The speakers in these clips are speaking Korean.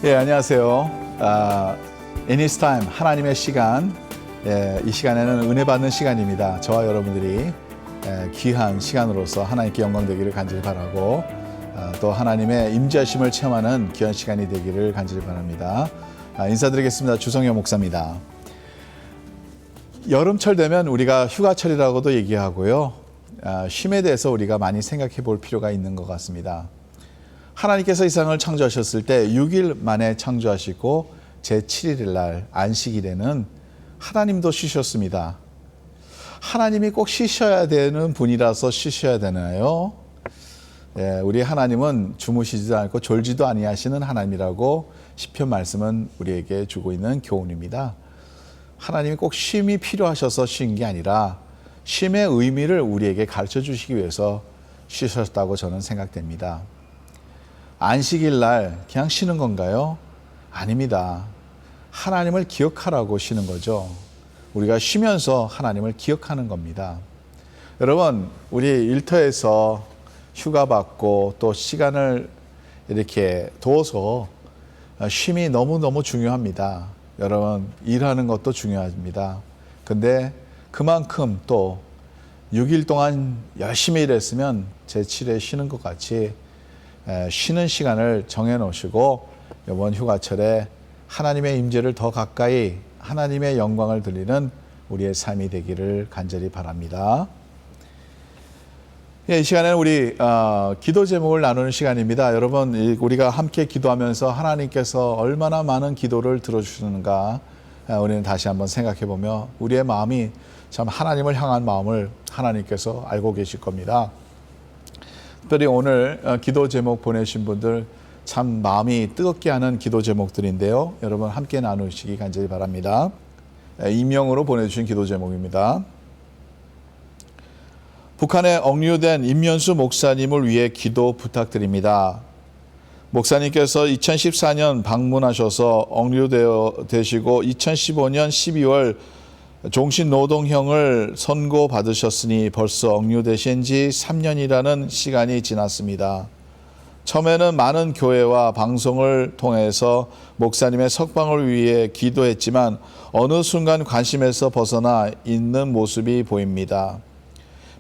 예, 안녕하세요. 애니스타임 하나님의 시간. 이 시간에는 은혜 받는 시간입니다. 저와 여러분들이 귀한 시간으로서 하나님께 영광 되기를 간절히 바라고 또 하나님의 임재하심을 체험하는 귀한 시간이 되기를 간절히 바랍니다. 인사드리겠습니다. 주성여 목사입니다. 여름철 되면 우리가 휴가철이라고도 얘기하고요. 쉼에 대해서 우리가 많이 생각해 볼 필요가 있는 것 같습니다. 하나님께서 이 세상을 창조하셨을 때 6일 만에 창조하시고 제7일 날 안식일에는 하나님도 쉬셨습니다. 하나님이 꼭 쉬셔야 되는 분이라서 쉬셔야 되나요? 우리 하나님은 주무시지도 않고 졸지도 아니하시는 하나님이라고 시편 말씀은 우리에게 주고 있는 교훈입니다. 하나님이 꼭 쉼이 필요하셔서 쉰 게 아니라 쉼의 의미를 우리에게 가르쳐 주시기 위해서 쉬셨다고 저는 생각됩니다. 안식일 날 그냥 쉬는 건가요? 아닙니다. 하나님을 기억하라고 쉬는 거죠. 우리가 쉬면서 하나님을 기억하는 겁니다. 여러분, 우리 일터에서 휴가 받고 또 시간을 이렇게 둬서 쉼이 너무너무 중요합니다. 여러분, 일하는 것도 중요합니다. 근데 그만큼 또 6일 동안 열심히 일했으면 제7회 쉬는 것 같이 쉬는 시간을 정해 놓으시고 이번 휴가철에 하나님의 임재를 더 가까이 하나님의 영광을 드리는 우리의 삶이 되기를 간절히 바랍니다. 이 시간에는 우리 기도 제목을 나누는 시간입니다. 여러분, 우리가 함께 기도하면서 하나님께서 얼마나 많은 기도를 들어주시는가 우리는 다시 한번 생각해 보며 우리의 마음이 참 하나님을 향한 마음을 하나님께서 알고 계실 겁니다. 특별히 오늘 기도 제목 보내신 분들 참 마음이 뜨겁게 하는 기도 제목들인데요. 여러분 함께 나누시기 간절히 바랍니다. 익명으로 보내주신 기도 제목입니다. 북한에 억류된 임면수 목사님을 위해 기도 부탁드립니다. 목사님께서 2014년 방문하셔서 억류되시고 2015년 12월 종신노동형을 선고받으셨으니 벌써 억류되신 지 3년이라는 시간이 지났습니다. 처음에는 많은 교회와 방송을 통해서 목사님의 석방을 위해 기도했지만 어느 순간 관심에서 벗어나 있는 모습이 보입니다.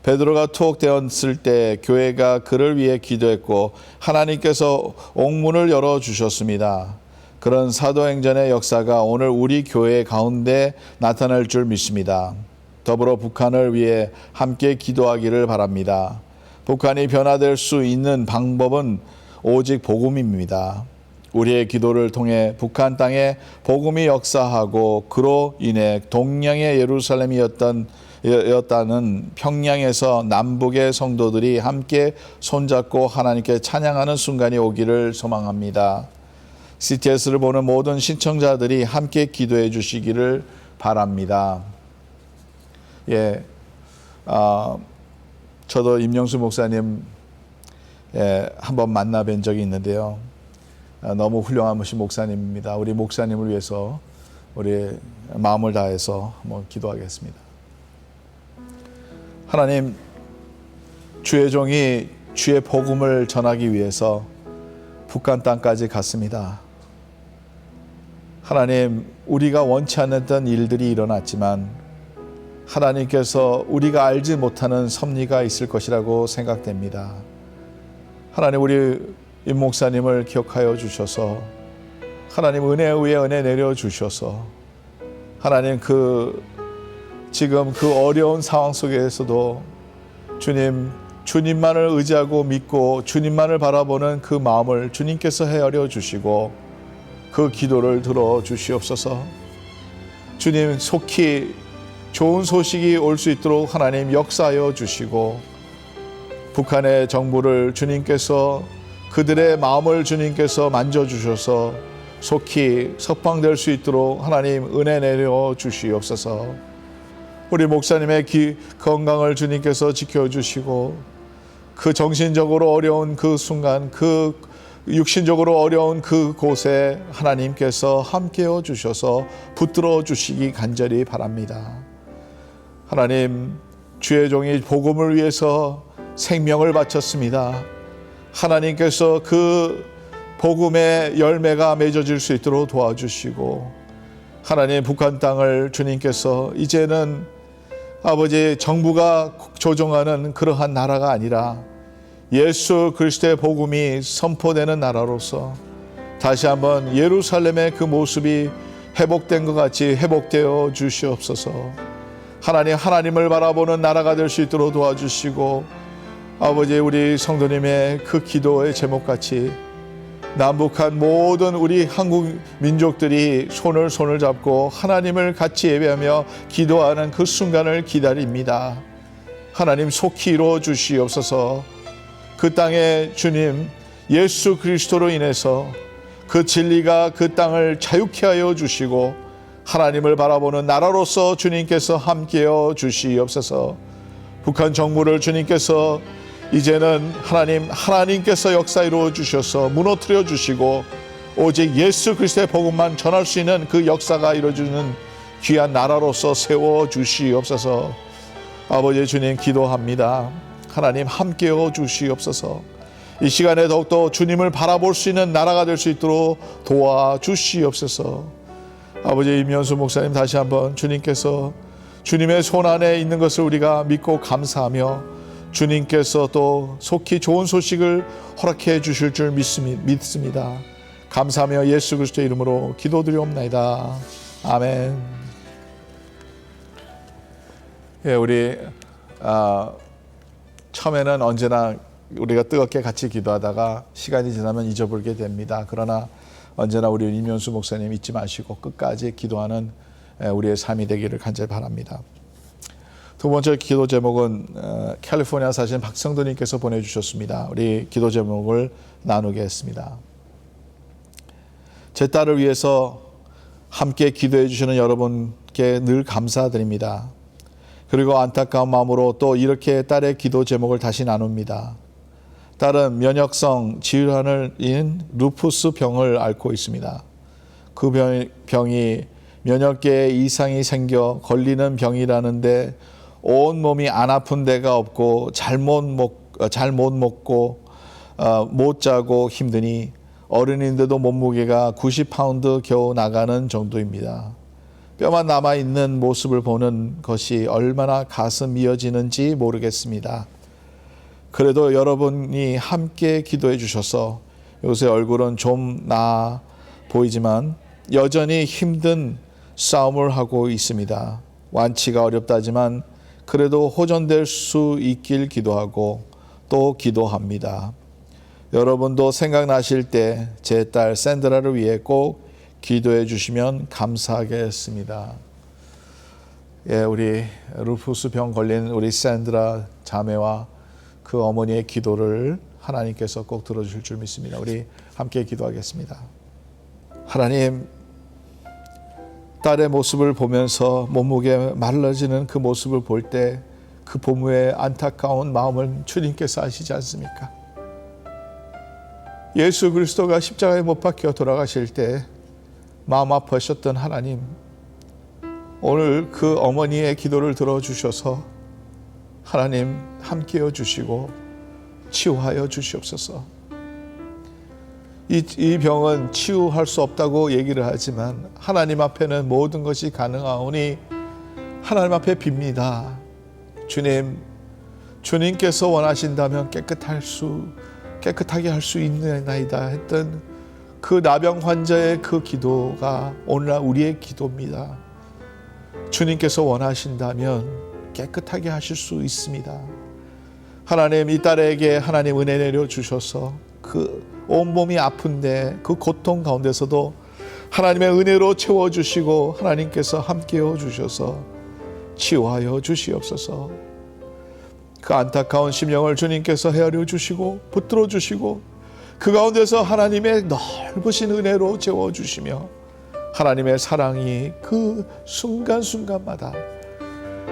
베드로가 투옥되었을 때 교회가 그를 위해 기도했고 하나님께서 옥문을 열어주셨습니다. 그런 사도행전의 역사가 오늘 우리 교회 가운데 나타날 줄 믿습니다. 더불어 북한을 위해 함께 기도하기를 바랍니다. 북한이 변화될 수 있는 방법은 오직 복음입니다. 우리의 기도를 통해 북한 땅에 복음이 역사하고 그로 인해 동양의 예루살렘이었다는 평양에서 남북의 성도들이 함께 손잡고 하나님께 찬양하는 순간이 오기를 소망합니다. CTS를 보는 모든 신청자들이 함께 기도해 주시기를 바랍니다. 저도 임영수 목사님 한번 만나 뵌 적이 있는데요. 너무 훌륭한 목사님입니다. 우리 목사님을 위해서 우리 마음을 다해서 한번 기도하겠습니다. 하나님, 주의 종이 주의 복음을 전하기 위해서 북한 땅까지 갔습니다. 하나님, 우리가 원치 않았던 일들이 일어났지만 하나님께서 우리가 알지 못하는 섭리가 있을 것이라고 생각됩니다. 하나님, 우리 임 목사님을 기억하여 주셔서 하나님 은혜 위에 은혜 내려주셔서 하나님 지금 그 어려운 상황 속에서도 주님만을 의지하고 믿고 주님만을 바라보는 그 마음을 주님께서 헤아려 주시고 그 기도를 들어 주시옵소서. 주님, 속히 좋은 소식이 올 수 있도록 하나님 역사하여 주시고 북한의 정부를 주님께서 그들의 마음을 주님께서 만져주셔서 속히 석방될 수 있도록 하나님 은혜 내려 주시옵소서. 우리 목사님의 건강을 주님께서 지켜주시고 그 정신적으로 어려운 그 순간 육신적으로 어려운 그곳에 하나님께서 함께해 주셔서 붙들어 주시기 간절히 바랍니다. 하나님, 주의 종이 복음을 위해서 생명을 바쳤습니다. 하나님께서 그 복음의 열매가 맺어질 수 있도록 도와주시고, 하나님 북한 땅을 주님께서 이제는 아버지 정부가 조종하는 그러한 나라가 아니라 예수 그리스도의 복음이 선포되는 나라로서 다시 한번 예루살렘의 그 모습이 회복된 것 같이 회복되어 주시옵소서. 하나님을 바라보는 나라가 될 수 있도록 도와주시고, 아버지 우리 성도님의 그 기도의 제목같이 남북한 모든 우리 한국 민족들이 손을 잡고 하나님을 같이 예배하며 기도하는 그 순간을 기다립니다. 하나님 속히 이루어 주시옵소서. 그 땅에 주님 예수 그리스도로 인해서 그 진리가 그 땅을 자유케 하여 주시고 하나님을 바라보는 나라로서 주님께서 함께여 주시옵소서. 북한 정부를 주님께서 이제는 하나님께서 역사 이루어 주셔서 무너뜨려 주시고 오직 예수 그리스도의 복음만 전할 수 있는 그 역사가 이루어지는 귀한 나라로서 세워 주시옵소서. 아버지 주님 기도합니다. 하나님 함께여 주시옵소서. 이 시간에 더욱더 주님을 바라볼 수 있는 나라가 될 수 있도록 도와주시옵소서. 아버지 임현수 목사님 다시 한번 주님께서 주님의 손 안에 있는 것을 우리가 믿고 감사하며 주님께서 또 속히 좋은 소식을 허락해 주실 줄 믿습니다. 감사하며 예수 그리스도의 이름으로 기도드리옵나이다. 아멘. 예, 우리 처음에는 언제나 우리가 뜨겁게 같이 기도하다가 시간이 지나면 잊어버리게 됩니다. 그러나 언제나 우리 임현수 목사님 잊지 마시고 끝까지 기도하는 우리의 삶이 되기를 간절히 바랍니다. 두 번째 기도 제목은 캘리포니아 사신 박성도님께서 보내주셨습니다. 우리 기도 제목을 나누겠습니다. 제 딸을 위해서 함께 기도해 주시는 여러분께 늘 감사드립니다. 그리고 안타까운 마음으로 또 이렇게 딸의 기도 제목을 다시 나눕니다. 딸은 면역성 질환인 루푸스 병을 앓고 있습니다. 그 병이 면역계에 이상이 생겨 걸리는 병이라는데 온 몸이 안 아픈 데가 없고 잘 못 먹고 못 자고 힘드니 어른인데도 몸무게가 90파운드 겨우 나가는 정도입니다. 뼈만 남아있는 모습을 보는 것이 얼마나 가슴 미어지는지 모르겠습니다. 그래도 여러분이 함께 기도해 주셔서 요새 얼굴은 좀 나아 보이지만 여전히 힘든 싸움을 하고 있습니다. 완치가 어렵다지만 그래도 호전될 수 있길 기도하고 또 기도합니다. 여러분도 생각나실 때 제 딸 샌드라를 위해 꼭 기도해 주시면 감사하겠습니다. 예, 우리 루푸스 병 걸린 우리 샌드라 자매와 그 어머니의 기도를 하나님께서 꼭 들어주실 줄 믿습니다. 우리 함께 기도하겠습니다. 하나님, 딸의 모습을 보면서 몸무게 말라지는 그 모습을 볼 때 그 부모의 안타까운 마음을 주님께서 아시지 않습니까? 예수 그리스도가 십자가에 못 박혀 돌아가실 때 마음 아파하셨던 하나님, 오늘 그 어머니의 기도를 들어주셔서 하나님 함께해 주시고 치유하여 주시옵소서. 이 병은 치유할 수 없다고 얘기를 하지만 하나님 앞에는 모든 것이 가능하오니 하나님 앞에 빕니다. 주님께서 원하신다면 깨끗하게 할 수 있나이다 했던 그 나병 환자의 그 기도가 오늘날 우리의 기도입니다. 주님께서 원하신다면 깨끗하게 하실 수 있습니다. 하나님, 이 딸에게 하나님 은혜 내려 주셔서 그 온몸이 아픈데 그 고통 가운데서도 하나님의 은혜로 채워주시고 하나님께서 함께해 주셔서 치유하여 주시옵소서. 그 안타까운 심령을 주님께서 헤아려 주시고 붙들어 주시고 그 가운데서 하나님의 넓으신 은혜로 채워주시며 하나님의 사랑이 그 순간순간마다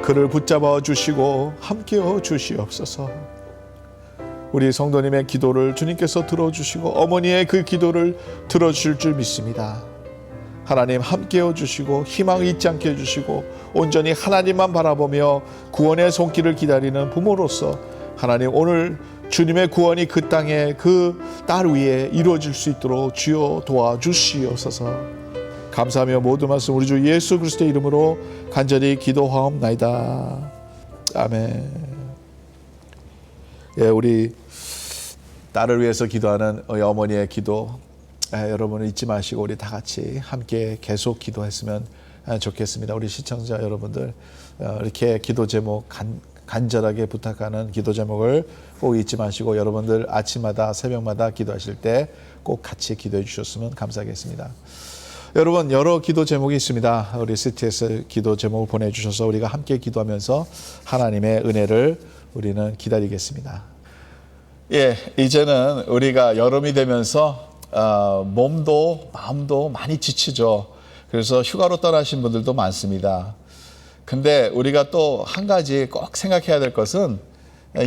그를 붙잡아 주시고 함께해 주시옵소서. 우리 성도님의 기도를 주님께서 들어주시고 어머니의 그 기도를 들어주실 줄 믿습니다. 하나님 함께해 주시고 희망 잊지 않게 해주시고 온전히 하나님만 바라보며 구원의 손길을 기다리는 부모로서 하나님 오늘 주님의 구원이 그 땅에 그 딸 위에 이루어질 수 있도록 주여 도와주시옵소서. 감사하며 모든 말씀 우리 주 예수 그리스도의 이름으로 간절히 기도하옵나이다. 아멘. 예, 우리 딸을 위해서 기도하는 어머니의 기도, 여러분은 잊지 마시고 우리 다 같이 함께 계속 기도했으면 좋겠습니다. 우리 시청자 여러분들, 이렇게 기도 제목 간절하게 부탁하는 기도 제목을 꼭 잊지 마시고 여러분들 아침마다 새벽마다 기도하실 때 꼭 같이 기도해 주셨으면 감사하겠습니다. 여러분, 여러 기도 제목이 있습니다. 우리 CTS 기도 제목을 보내주셔서 우리가 함께 기도하면서 하나님의 은혜를 우리는 기다리겠습니다. 예, 이제는 우리가 여름이 되면서 몸도 마음도 많이 지치죠. 그래서 휴가로 떠나신 분들도 많습니다. 근데 우리가 또 한 가지 꼭 생각해야 될 것은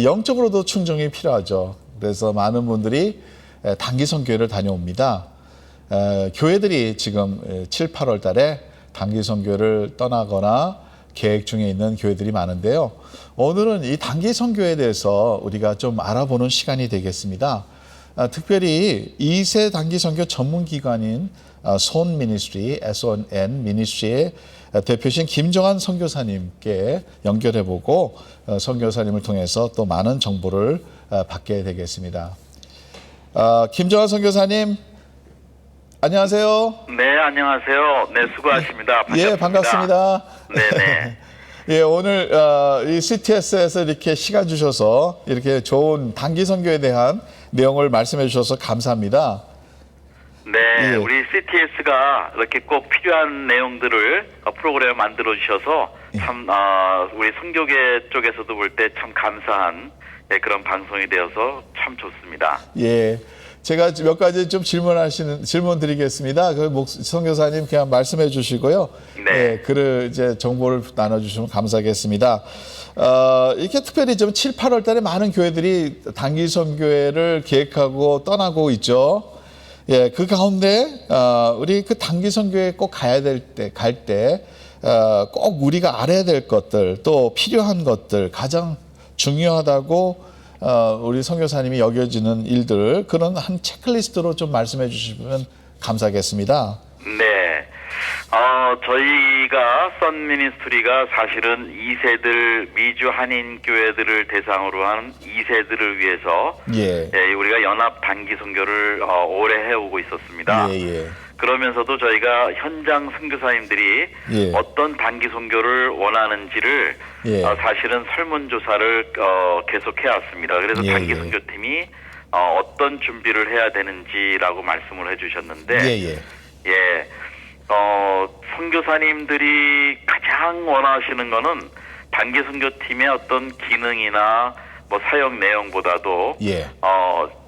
영적으로도 충전이 필요하죠. 그래서 많은 분들이 단기 선교회를 다녀옵니다. 교회들이 지금 7, 8월 달에 단기 선교회를 떠나거나 계획 중에 있는 교회들이 많은데요. 오늘은 이 단기 선교회에 대해서 우리가 좀 알아보는 시간이 되겠습니다. 특별히 2세 단기 선교 전문 기관인 손 미니스트리, SON 미니스트리의 대표신 김정환 선교사님께 연결해보고 선교사님을 통해서 또 많은 정보를 받게 되겠습니다. 김정환 선교사님, 안녕하세요. 네, 안녕하세요. 네, 수고하십니다. 반갑습니다. 예, 반갑습니다. 네네. 예, 오늘 이 CTS에서 이렇게 시간 주셔서 이렇게 좋은 단기 선교에 대한 내용을 말씀해 주셔서 감사합니다. 네, 예. 우리 CTS가 이렇게 꼭 필요한 내용들을 프로그램을 만들어 주셔서 참 우리 선교계 쪽에서도 볼 때 참 감사한 그런 방송이 되어서 참 좋습니다. 예. 제가 몇 가지 좀 질문 드리겠습니다. 그 선교사님 그냥 말씀해 주시고요. 네. 예, 글을 이제 정보를 나눠주시면 감사하겠습니다. 이렇게 특별히 좀 7, 8월 달에 많은 교회들이 단기 선교회를 계획하고 떠나고 있죠. 예, 그 가운데, 우리 그 단기 선교회 꼭 갈 때, 꼭 우리가 알아야 될 것들, 또 필요한 것들, 가장 중요하다고 우리 선교사님이 여겨지는 일들, 그런 한 체크리스트로 좀 말씀해 주시면 감사하겠습니다. 네. 저희가 선 미니스트리가 사실은 2세들 미주 한인 교회들을 대상으로 한 2세들을 위해서 예. 우리가 연합 단기 선교를 오래 해오고 있었습니다. 예. 그러면서도 저희가 현장 선교사님들이 예. 어떤 단기 선교를 원하는지를 예. 사실은 설문조사를 계속 해왔습니다. 그래서 예. 단기 선교팀이 어떤 준비를 해야 되는지라고 말씀을 해주셨는데, 예, 선교사님들이 가장 원하시는 거는 단기 선교팀의 어떤 기능이나 뭐 사역 내용보다도 예.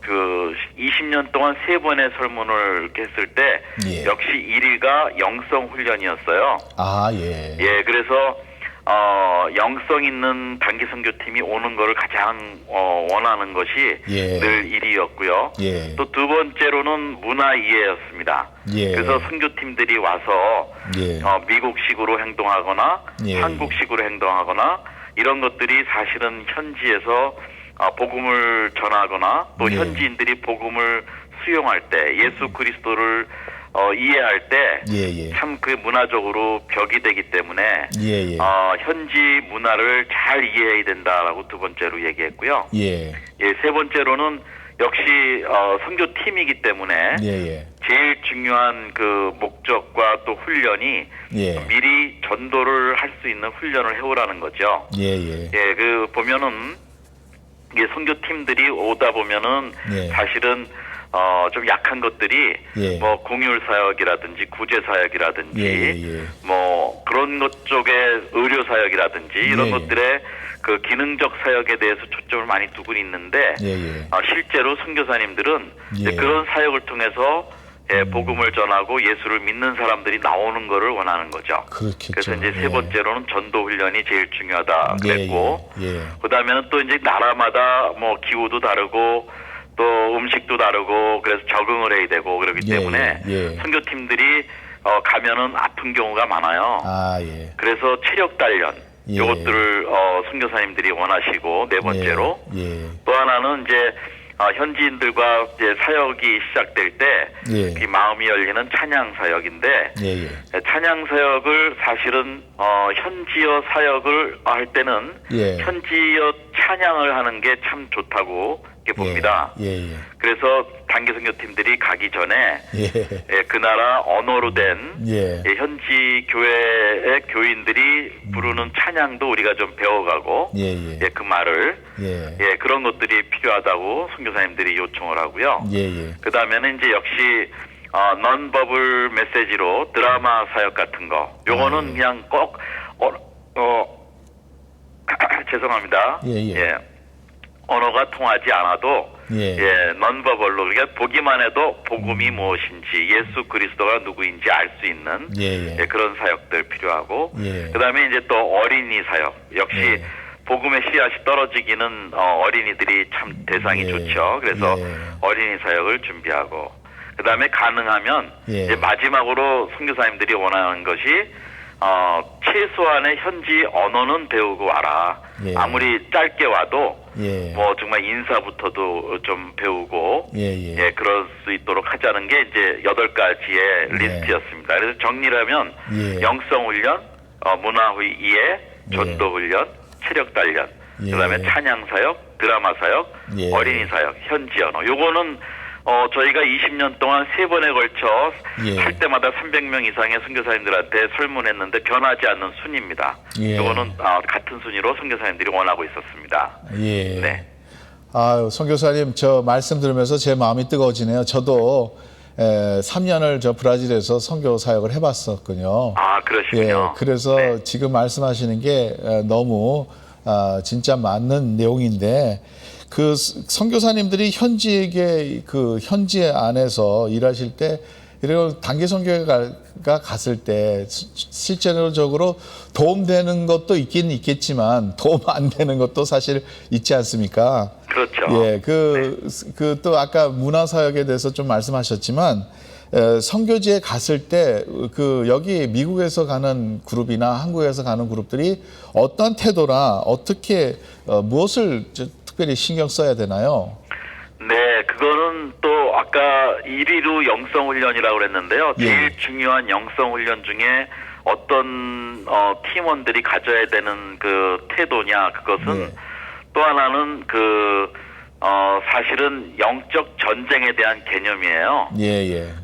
그 20년 동안 3번의 설문을 했을 때 예. 역시 1위가 영성 훈련이었어요. 아, 예. 예, 그래서 영성 있는 단기 선교팀이 오는 거를 가장 원하는 것이 예. 늘 1위였고요. 예. 또 두 번째로는 문화 이해였습니다. 예. 그래서 선교팀들이 와서 예. 미국식으로 행동하거나 예. 한국식으로 행동하거나 이런 것들이 사실은 현지에서 복음을 전하거나 또 예. 현지인들이 복음을 수용할 때 예수 그리스도를 이해할 때 참 그 문화적으로 벽이 되기 때문에 현지 문화를 잘 이해해야 된다라고 두 번째로 얘기했고요. 예, 세 번째로는 역시 선교팀이기 때문에 제일 중요한 그 목적과 또 훈련이 미리 전도를 할 수 있는 훈련을 해오라는 거죠. 예, 그 보면은 이게 선교팀들이 오다 보면은 사실은 좀 약한 것들이 뭐 공율 사역이라든지 구제 사역이라든지 뭐 그런 것 쪽에 의료 사역이라든지 이런 것들에 그 기능적 사역에 대해서 초점을 많이 두고 있는데 실제로 선교사님들은 그런 사역을 통해서 복음을 전하고 예수를 믿는 사람들이 나오는 것을 원하는 거죠. 그렇겠죠. 그래서 이제 세 번째로는 전도 훈련이 제일 중요하다 그랬고 그다음에는 또 이제 나라마다 뭐 기후도 다르고 또 음식도 다르고 그래서 적응을 해야 되고 그렇기 때문에 선교팀들이 가면은 아픈 경우가 많아요. 그래서 체력 단련 요것들을 선교사님들이 원하시고 네 번째로 또 하나는 이제 현지인들과 이제 사역이 시작될 때 이 마음이 열리는 찬양 사역인데 찬양 사역을 사실은 현지어 사역을 할 때는 현지어 찬양을 하는 게 참 좋다고 이렇게 봅니다. 그래서 단기 선교팀들이 가기 전에 그 나라 언어로 된 현지 교회의 교인들이 부르는 찬양도 우리가 좀 배워가고 그 말을 그런 것들이 필요하다고 선교사님들이 요청을 하고요. 그 다음에는 이제 역시 넌버블 메시지로 드라마 사역 같은 거 요거는 그냥 꼭 죄송합니다. 언어가 통하지 않아도 넌버벌로 그러니까 보기만 해도 복음이 무엇인지 예수 그리스도가 누구인지 알 수 있는 그런 사역들 필요하고 그다음에 이제 또 어린이 사역 역시 복음의 씨앗이 떨어지기는 어린이들이 참 대상이 좋죠. 그래서 어린이 사역을 준비하고 그다음에 가능하면 이제 마지막으로 선교사님들이 원하는 것이 최소한의 현지 언어는 배우고 와라. 아무리 짧게 와도 뭐 정말 인사부터도 좀 배우고 그럴 수 있도록 하자는 게 이제 8가지의 리스트였습니다. 그래서 정리하면 영성훈련, 문화이해, 전도훈련, 체력단련, 그다음에 찬양사역, 드라마사역, 어린이사역, 현지 언어. 요거는 저희가 20년 동안 3번에 걸쳐 할 때마다 300명 이상의 선교사님들한테 설문했는데 변하지 않는 순입니다. 이거는 같은 순위로 선교사님들이 원하고 있었습니다. 네. 아유, 선교사님 저 말씀 들으면서 제 마음이 뜨거워지네요. 저도 3년을 저 브라질에서 선교 사역을 해봤었군요. 아, 그러시군요. 그래서 지금 말씀하시는 게 너무 진짜 맞는 내용인데 그 선교사님들이 현지에게 그 현지 안에서 일하실 때 그리고 단기 선교회가 갔을 때 실제적으로 도움되는 것도 있긴 있겠지만 도움 안 되는 것도 사실 있지 않습니까? 그렇죠. 또 아까 문화사역에 대해서 좀 말씀하셨지만 선교지에 갔을 때 여기 미국에서 가는 그룹이나 한국에서 가는 그룹들이 어떤 태도나 어떻게 무엇을 특별히 신경 써야 되나요? 네, 그거는 또 아까 1위로 영성훈련이라고 그랬는데요. 제일 중요한 영성훈련 중에 어떤 팀원들이 가져야 되는 그 태도냐 그것은 또 하나는 사실은 영적 전쟁에 대한 개념이에요.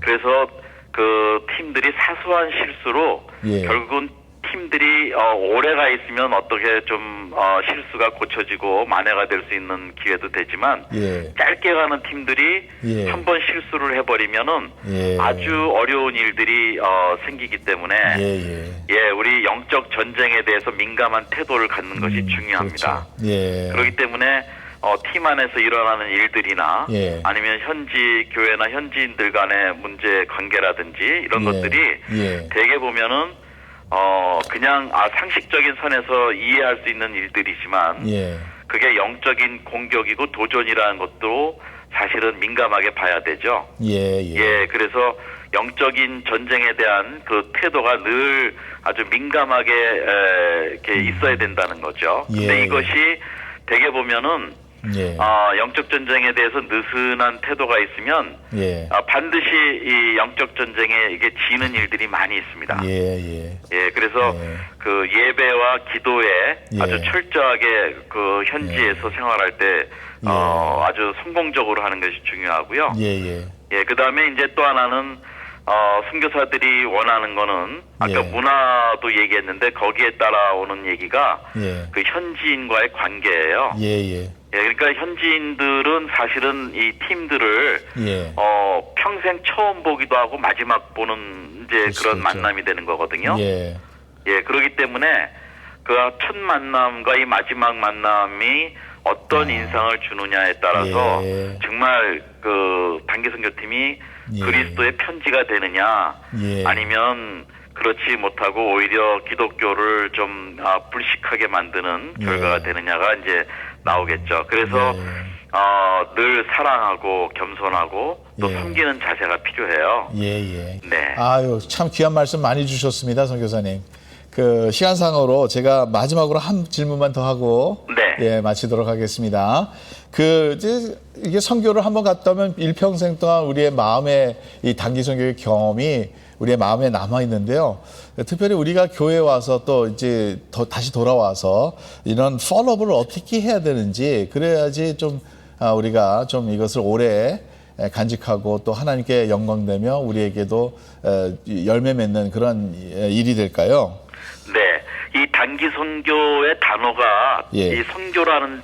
그래서 그 팀들이 사소한 실수로 결국은 팀들이 오래가 있으면 어떻게 좀 실수가 고쳐지고 만회가 될 수 있는 기회도 되지만 짧게 가는 팀들이 한 번 실수를 해버리면은 아주 어려운 일들이 생기기 때문에 우리 영적 전쟁에 대해서 민감한 태도를 갖는 것이 중요합니다. 그렇기 때문에 팀 안에서 일어나는 일들이나 아니면 현지 교회나 현지인들 간의 문제 관계라든지 이런 것들이 대개 보면은 그냥 상식적인 선에서 이해할 수 있는 일들이지만 그게 영적인 공격이고 도전이라는 것도 사실은 민감하게 봐야 되죠. 그래서 영적인 전쟁에 대한 그 태도가 늘 아주 민감하게 이렇게 있어야 된다는 거죠. 근데 이것이 대개 보면은 영적 전쟁에 대해서 느슨한 태도가 있으면 반드시 이 영적 전쟁에 이게 지는 일들이 많이 있습니다. 그래서 그 예배와 기도에 아주 철저하게 그 현지에서 생활할 때 아주 성공적으로 하는 것이 중요하고요. 그 다음에 이제 또 하나는 선교사들이 원하는 거는 아까 문화도 얘기했는데 거기에 따라오는 얘기가 그 현지인과의 관계예요. 그러니까 현지인들은 사실은 이 팀들을 평생 처음 보기도 하고 마지막 보는 이제 그런 만남이 되는 거거든요. 그렇기 때문에 그 첫 만남과 이 마지막 만남이 어떤 인상을 주느냐에 따라서 정말 그 단기 선교팀이 그리스도의 편지가 되느냐 아니면 그렇지 못하고 오히려 기독교를 좀 불식하게 만드는 결과가 되느냐가 이제 나오겠죠. 그래서 늘 사랑하고 겸손하고 또 섬기는 자세가 필요해요. 아유, 참 귀한 말씀 많이 주셨습니다, 선교사님. 그 시간상으로 제가 마지막으로 한 질문만 더 하고 네. 예, 마치도록 하겠습니다. 그 이제 이게 선교를 한번 갔다 오면 일평생 동안 우리의 마음에 이 단기 선교의 경험이 우리의 마음에 남아 있는데요. 특별히 우리가 교회에 와서 또 이제 다시 돌아와서 이런 폴로업을 어떻게 해야 되는지 그래야지 좀 우리가 좀 이것을 오래 간직하고 또 하나님께 영광되며 우리에게도 열매 맺는 그런 일이 될까요? 네. 이 단기 선교의 단어가 예. 이 선교라는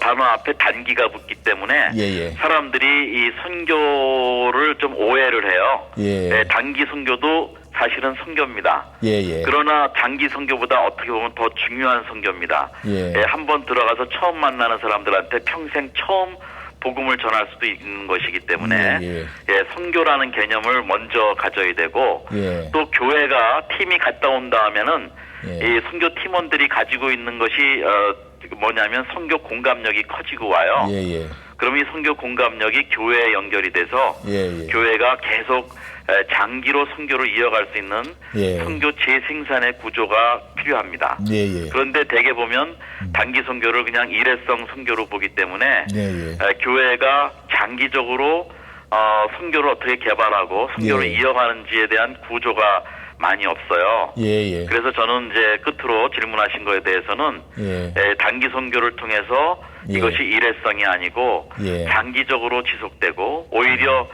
단어 앞에 단기가 붙기 때문에 예. 사람들이 이 선교를 좀 오해를 해요. 예. 네, 단기 선교도 사실은 선교입니다. 예. 그러나 장기 선교보다 어떻게 보면 더 중요한 선교입니다. 예. 한번 들어가서 처음 만나는 사람들한테 평생 처음 복음을 전할 수도 있는 것이기 때문에 선교라는 개념을 먼저 가져야 되고 또 교회가 팀이 갔다 온다 하면은 이 선교 팀원들이 가지고 있는 것이 뭐냐면 선교 공감력이 커지고 와요. 그럼 이 선교 공감력이 교회에 연결이 돼서 교회가 계속 장기로 선교를 이어갈 수 있는 선교 재생산의 구조가 필요합니다. 그런데 대개 보면 단기 선교를 그냥 일회성 선교로 보기 때문에 교회가 장기적으로 선교를 어떻게 개발하고 선교를 이어가는지에 대한 구조가 많이 없어요. 그래서 저는 이제 끝으로 질문하신 거에 대해서는 단기 선교를 통해서 이것이 일회성이 아니고 장기적으로 지속되고 오히려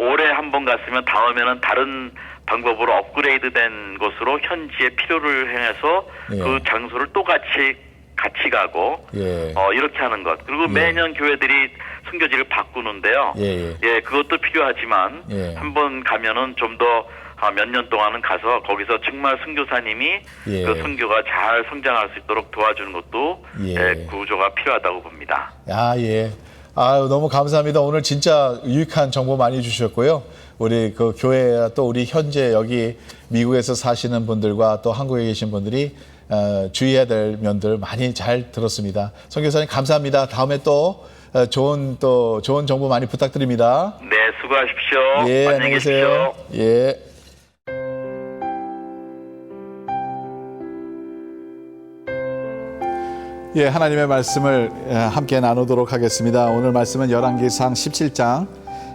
올해 한 번 갔으면 다음에는 다른 방법으로 업그레이드된 곳으로 현지의 필요를 행해서 그 장소를 또 같이 가고 이렇게 하는 것. 그리고 매년 교회들이 선교지를 바꾸는데요. 그것도 필요하지만 한 번 가면은 좀 더 몇 년 동안은 가서 거기서 정말 선교사님이 그 선교가 잘 성장할 수 있도록 도와주는 것도 구조가 필요하다고 봅니다. 아유, 너무 감사합니다. 오늘 진짜 유익한 정보 많이 주셨고요. 우리 그 교회 또 우리 현재 여기 미국에서 사시는 분들과 또 한국에 계신 분들이 주의해야 될 면들 많이 잘 들었습니다. 선교사님 감사합니다. 다음에 또 좋은 정보 많이 부탁드립니다. 네, 수고하십시오. 안녕히 계세요. 하나님의 말씀을 함께 나누도록 하겠습니다. 오늘 말씀은 열왕기상 17장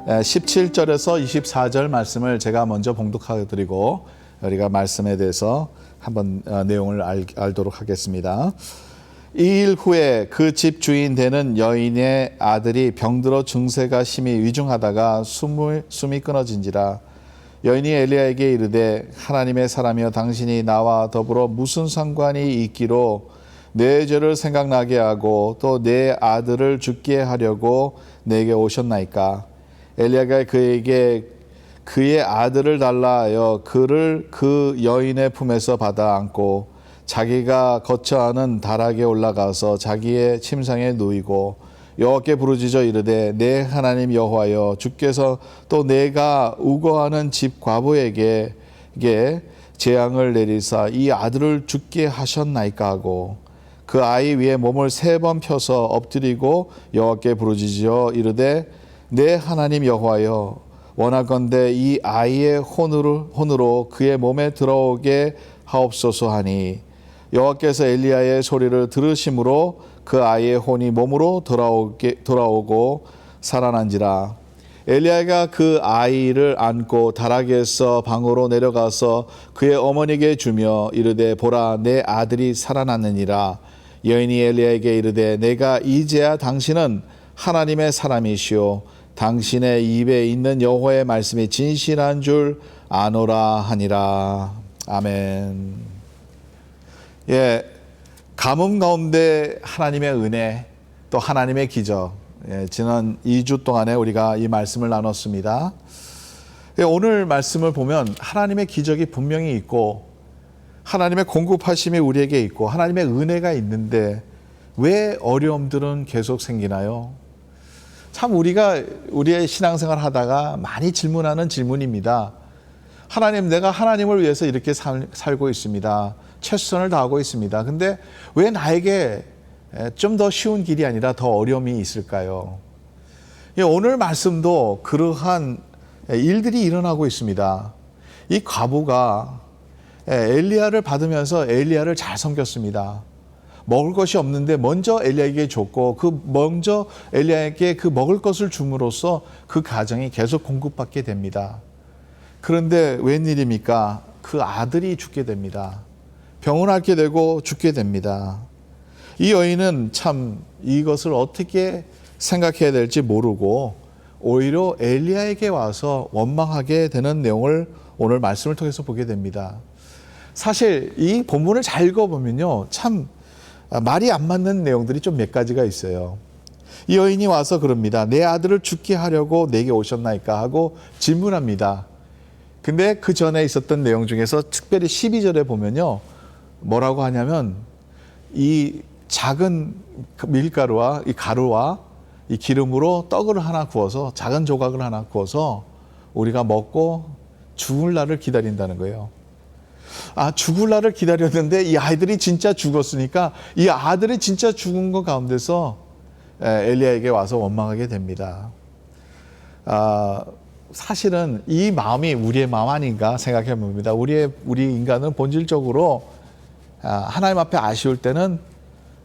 17절에서 24절 말씀을 제가 먼저 봉독해드리고 우리가 말씀에 대해서 한번 내용을 알도록 하겠습니다. 2일 후에 그 집 주인 되는 여인의 아들이 병들어 증세가 심히 위중하다가 숨이 끊어진지라. 여인이 엘리야에게 이르되 하나님의 사람이여 당신이 나와 더불어 무슨 상관이 있기로 내 죄를 생각나게 하고 또 내 아들을 죽게 하려고 내게 오셨나이까. 엘리야가 그에게 그의 아들을 달라 하여 그를 그 여인의 품에서 받아 안고 자기가 거처하는 다락에 올라가서 자기의 침상에 누이고 여호와께 부르짖어 이르되 내 하나님 여호와여 주께서 또 내가 우거하는 집 과부에게 재앙을 내리사 이 아들을 죽게 하셨나이까 하고 그 아이 위에 몸을 3번 펴서 엎드리고 여호와께 부르짖어 이르되 내 하나님 여호와여 원하건대 이 아이의 혼으로 그의 몸에 들어오게 하옵소서 하니 여호와께서 엘리야의 소리를 들으심으로 그 아이의 혼이 몸으로 돌아오고 살아난지라. 엘리야가 그 아이를 안고 다락에서 방으로 내려가서 그의 어머니에게 주며 이르되 보라 내 아들이 살아났느니라. 여인이 엘리야에게 이르되 내가 이제야 당신은 하나님의 사람이시오 당신의 입에 있는 여호와의 말씀이 진실한 줄 아노라 하니라. 아멘. 가뭄 가운데 하나님의 은혜 또 하나님의 기적, 지난 2주 동안에 우리가 이 말씀을 나눴습니다. 오늘 말씀을 보면 하나님의 기적이 분명히 있고 하나님의 공급하심이 우리에게 있고 하나님의 은혜가 있는데 왜 어려움들은 계속 생기나요? 참 우리가 우리의 신앙생활 하다가 많이 질문하는 질문입니다. 하나님, 내가 하나님을 위해서 이렇게 살고 있습니다. 최선을 다하고 있습니다. 근데 왜 나에게 좀 더 쉬운 길이 아니라 더 어려움이 있을까요? 오늘 말씀도 그러한 일들이 일어나고 있습니다. 이 과부가 엘리야를 받으면서 엘리야를 잘 섬겼습니다. 먹을 것이 없는데 먼저 엘리야에게 줬고 먼저 엘리야에게 그 먹을 것을 줌으로써 그 가정이 계속 공급받게 됩니다. 그런데 웬일입니까? 그 아들이 죽게 됩니다. 병을 앓게 되고 죽게 됩니다. 이 여인은 참 이것을 어떻게 생각해야 될지 모르고 오히려 엘리야에게 와서 원망하게 되는 내용을 오늘 말씀을 통해서 보게 됩니다. 사실 이 본문을 잘 읽어보면요, 참 말이 안 맞는 내용들이 좀 몇 가지가 있어요. 이 여인이 와서 그럽니다. 내 아들을 죽게 하려고 내게 오셨나이까 하고 질문합니다. 근데 그 전에 있었던 내용 중에서 특별히 12절에 보면요, 뭐라고 하냐면 이 작은 밀가루와 이 가루와 이 기름으로 떡을 하나 구워서 작은 조각을 하나 구워서 우리가 먹고 죽을 날을 기다린다는 거예요. 죽을 날을 기다렸는데 이 아이들이 진짜 죽었으니까 이 아들이 진짜 죽은 것 가운데서 엘리야에게 와서 원망하게 됩니다. 사실은 이 마음이 우리의 마음 아닌가 생각해 봅니다. 우리 인간은 본질적으로 하나님 앞에 아쉬울 때는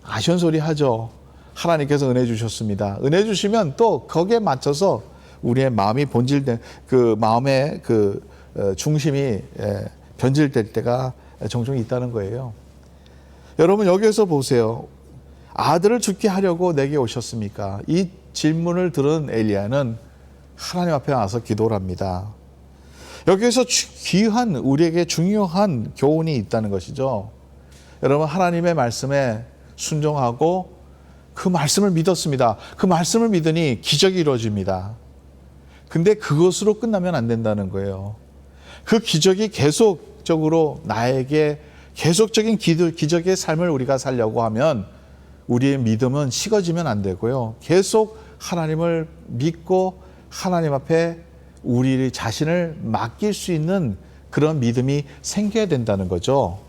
아쉬운 소리 하죠. 하나님께서 은혜 주셨습니다. 은혜 주시면 또 거기에 맞춰서 우리의 마음이 본질된 그 마음의 그 중심이 변질될 때가 종종 있다는 거예요. 여러분 여기에서 보세요. 아들을 죽게 하려고 내게 오셨습니까? 이 질문을 들은 엘리야는 하나님 앞에 와서 기도를 합니다. 여기에서 귀한 우리에게 중요한 교훈이 있다는 것이죠. 여러분 하나님의 말씀에 순종하고 그 말씀을 믿었습니다. 그 말씀을 믿으니 기적이 이루어집니다. 근데 그것으로 끝나면 안 된다는 거예요. 그 기적이 계속적으로 나에게 계속적인 기적의 삶을 우리가 살려고 하면 우리의 믿음은 식어지면 안 되고요. 계속 하나님을 믿고 하나님 앞에 우리 자신을 맡길 수 있는 그런 믿음이 생겨야 된다는 거죠.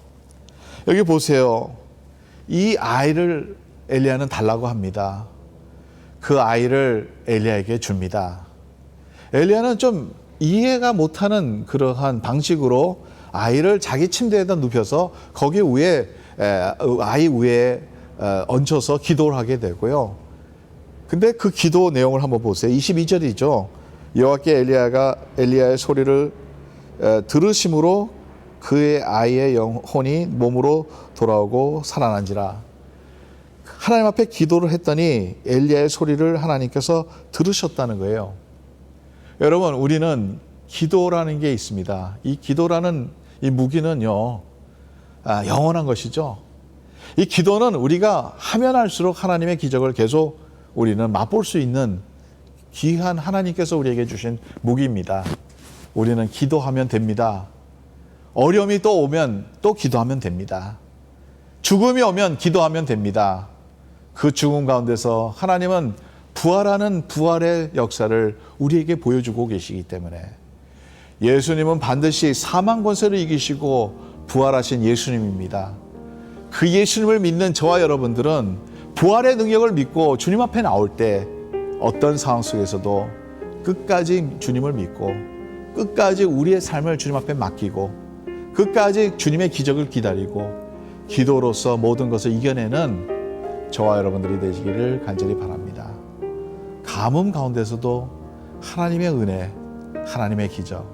여기 보세요. 이 아이를 엘리야는 달라고 합니다. 그 아이를 엘리야에게 줍니다. 엘리야는 좀 이해가 못하는 그러한 방식으로 아이를 자기 침대에다 눕혀서 거기 위에 아이 위에 얹혀서 기도를 하게 되고요. 근데 그 기도 내용을 한번 보세요. 22절이죠. 여호와께 엘리야의 소리를 들으심으로 그의 아이의 영혼이 몸으로 돌아오고 살아난지라. 하나님 앞에 기도를 했더니 엘리야의 소리를 하나님께서 들으셨다는 거예요. 여러분 우리는 기도라는 게 있습니다. 이 기도라는 이 무기는요, 영원한 것이죠. 이 기도는 우리가 하면 할수록 하나님의 기적을 계속 우리는 맛볼 수 있는 귀한 하나님께서 우리에게 주신 무기입니다. 우리는 기도하면 됩니다. 어려움이 또 오면 또 기도하면 됩니다. 죽음이 오면 기도하면 됩니다. 그 죽음 가운데서 하나님은 부활하는 부활의 역사를 우리에게 보여주고 계시기 때문에 예수님은 반드시 사망 권세를 이기시고 부활하신 예수님입니다. 그 예수님을 믿는 저와 여러분들은 부활의 능력을 믿고 주님 앞에 나올 때 어떤 상황 속에서도 끝까지 주님을 믿고 끝까지 우리의 삶을 주님 앞에 맡기고 끝까지 주님의 기적을 기다리고 기도로서 모든 것을 이겨내는 저와 여러분들이 되시기를 간절히 바랍니다. 가뭄 가운데서도 하나님의 은혜, 하나님의 기적,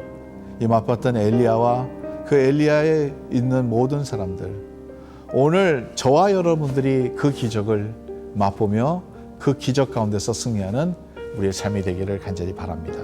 이 맛봤던 엘리야와 그 엘리야에 있는 모든 사람들, 오늘 저와 여러분들이 그 기적을 맛보며 그 기적 가운데서 승리하는 우리의 삶이 되기를 간절히 바랍니다.